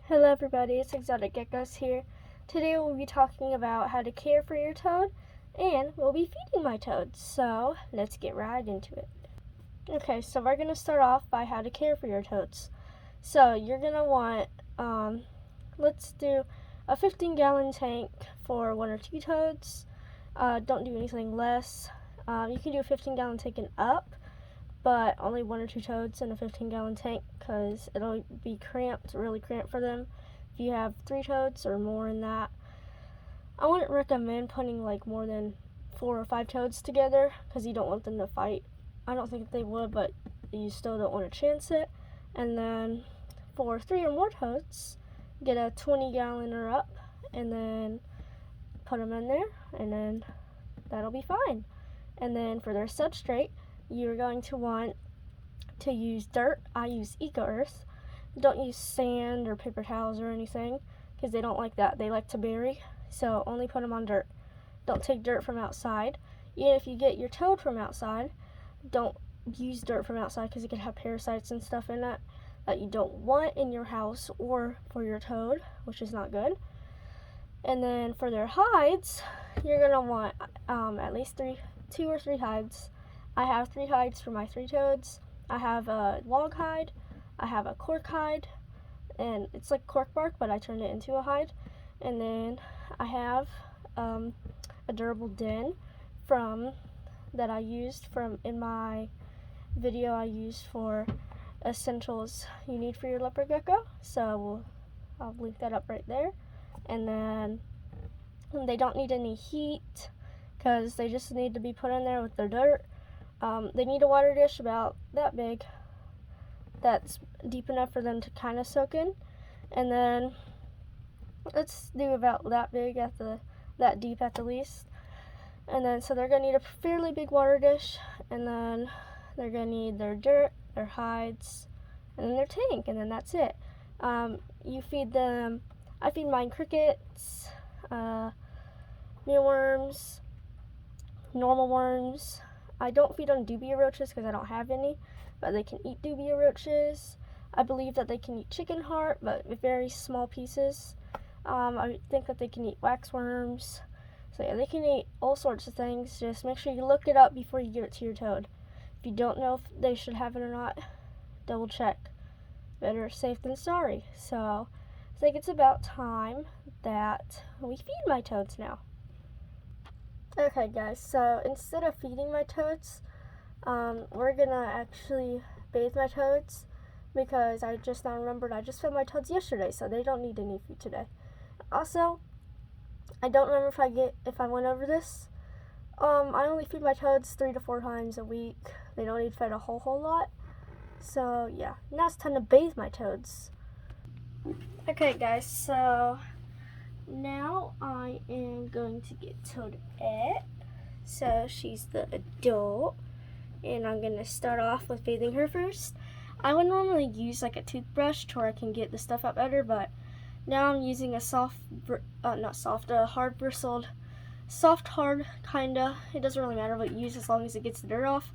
Hello everybody, it's Exotic Geckos here. Today we'll be talking about how to care for your toad, and we'll be feeding my toads. So let's get right into it. Okay, so we're going to start off by how to care for your toads. So you're going to want, let's do a 15-gallon tank for 1 or 2 toads. Don't do anything less. You can do a 15-gallon tank and up, but only 1 or 2 toads in a 15-gallon tank because it'll be cramped, really cramped for them. If you have 3 toads or more in that, I wouldn't recommend putting like more than 4 or 5 toads together because you don't want them to fight. I don't think they would, but you still don't want to chance it. And then for 3 or more toads, get a 20-gallon or up and then put them in there, and then that'll be fine. And then for their substrate, you're going to want to use dirt. I use Eco Earth. Don't use sand or paper towels or anything because they don't like that. They like to bury, so only put them on dirt. Don't take dirt from outside. Even if you get your toad from outside, don't use dirt from outside because it could have parasites and stuff in it that you don't want in your house or for your toad, which is not good. And then for their hides, you're going to want at least 2 or 3 hides. I have 3 hides for my 3 toads. I have a log hide, I have a cork hide, and it's like cork bark, but I turned it into a hide. And then I have a durable den that I used in my video I used for essentials you need for your leopard gecko. So I'll link that up right there. And then they don't need any heat because they just need to be put in there with their dirt. They need a water dish about that big that's deep enough for them to kind of soak in, and then let's do about that big that deep at the least. And then so they're gonna need a fairly big water dish, and then they're gonna need their dirt, their hides, and then their tank, and then that's it. You feed them. I feed mine crickets, mealworms, normal worms. I don't feed on dubia roaches because I don't have any, but they can eat dubia roaches. I believe that they can eat chicken heart, but with very small pieces. I think that they can eat waxworms. So yeah, they can eat all sorts of things. Just make sure you look it up before you give it to your toad. If you don't know if they should have it or not, double check. Better safe than sorry. So I think it's about time that we feed my toads now. Okay guys, so instead of feeding my toads, we're gonna actually bathe my toads because I just now remembered I just fed my toads yesterday, so they don't need any food today. Also, I don't remember if I went over this. I only feed my toads 3 to 4 times a week. They don't need fed a whole lot. So yeah, now it's time to bathe my toads. Okay guys, so now I am going to get Toadette. So she's the adult, and I'm going to start off with bathing her first. I would normally use like a toothbrush to where I can get the stuff out better, but now I'm using a hard kinda. It doesn't really matter what you use as long as it gets the dirt off.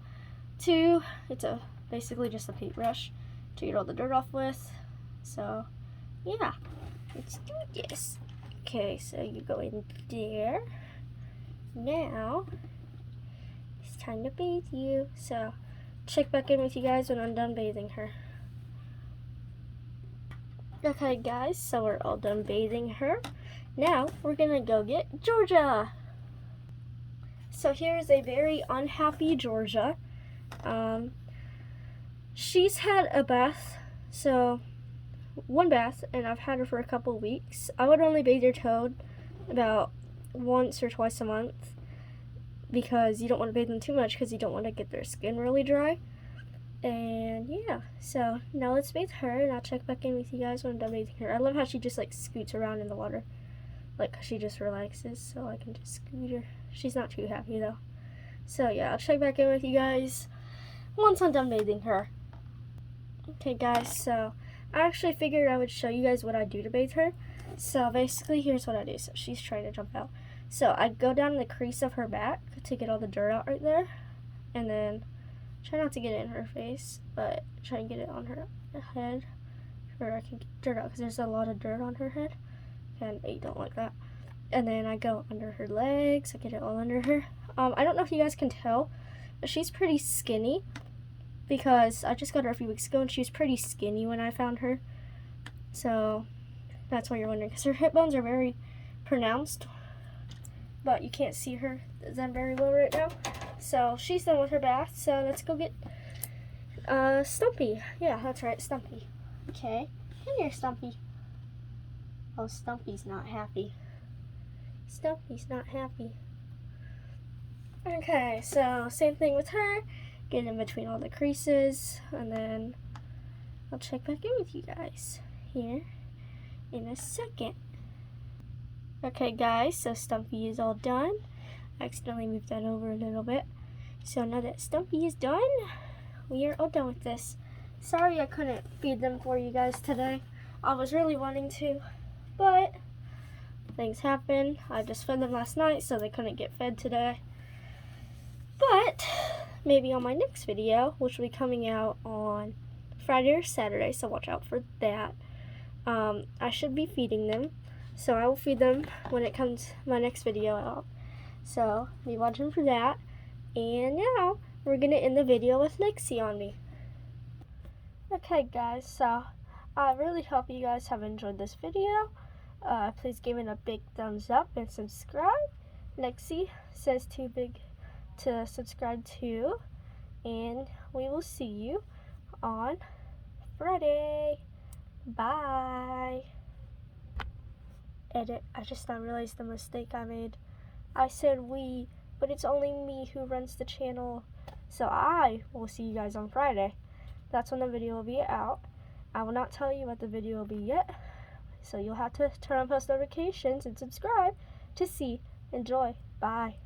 It's basically just a paintbrush to get all the dirt off with. So yeah, let's do this. Okay, so you go in there. Now, it's time to bathe you. So, check back in with you guys when I'm done bathing her. Okay guys, so we're all done bathing her. Now, we're gonna go get Georgia. So here's a very unhappy Georgia. She's had a bath, so 1 bath, and I've had her for a couple weeks. I would only bathe your toad about once or twice a month because you don't want to bathe them too much because you don't want to get their skin really dry. And yeah, so now let's bathe her, and I'll check back in with you guys when I'm done bathing her. I love how she just like scoots around in the water, like she just relaxes, so I can just scoot her. She's not too happy though. So yeah, I'll check back in with you guys once I'm done bathing her. Okay guys, so I actually figured I would show you guys what I do to bathe her. So basically, here's what I do. So she's trying to jump out. So I go down the crease of her back to get all the dirt out right there. And then try not to get it in her face, but try and get it on her head. where I can get dirt out because there's a lot of dirt on her head, and I don't like that. And then I go under her legs. I get it all under her. I don't know if you guys can tell, but she's pretty skinny because I just got her a few weeks ago and she was pretty skinny when I found her. So that's why you're wondering, because her hip bones are very pronounced, but you can't see her them very well right now. So she's done with her bath, so let's go get Stumpy. Yeah, that's right, Stumpy. Okay, come here, Stumpy. Oh, Stumpy's not happy. Stumpy's not happy. Okay, so same thing with her. Get in between all the creases, and then I'll check back in with you guys here in a second. Okay guys, so Stumpy is all done. I accidentally moved that over a little bit. So now that Stumpy is done, we are all done with this. Sorry I couldn't feed them for you guys today. I was really wanting to, but things happen. I just fed them last night, so they couldn't get fed today. But maybe on my next video, which will be coming out on Friday or Saturday, so watch out for that. I should be feeding them, so I will feed them when it comes my next video out. So be watching for that. And now we're gonna end the video with Nixie on me. Okay guys, so I really hope you guys have enjoyed this video. Please give it a big thumbs up and subscribe. Nixie says too big to subscribe to, and we will see you on Friday. Bye. Edit. I just now realized the mistake I made. I said we, but it's only me who runs the channel. So I will see you guys on Friday. That's when the video will be out. I will not tell you what the video will be yet. So you'll have to turn on post notifications and subscribe to see. Enjoy. Bye.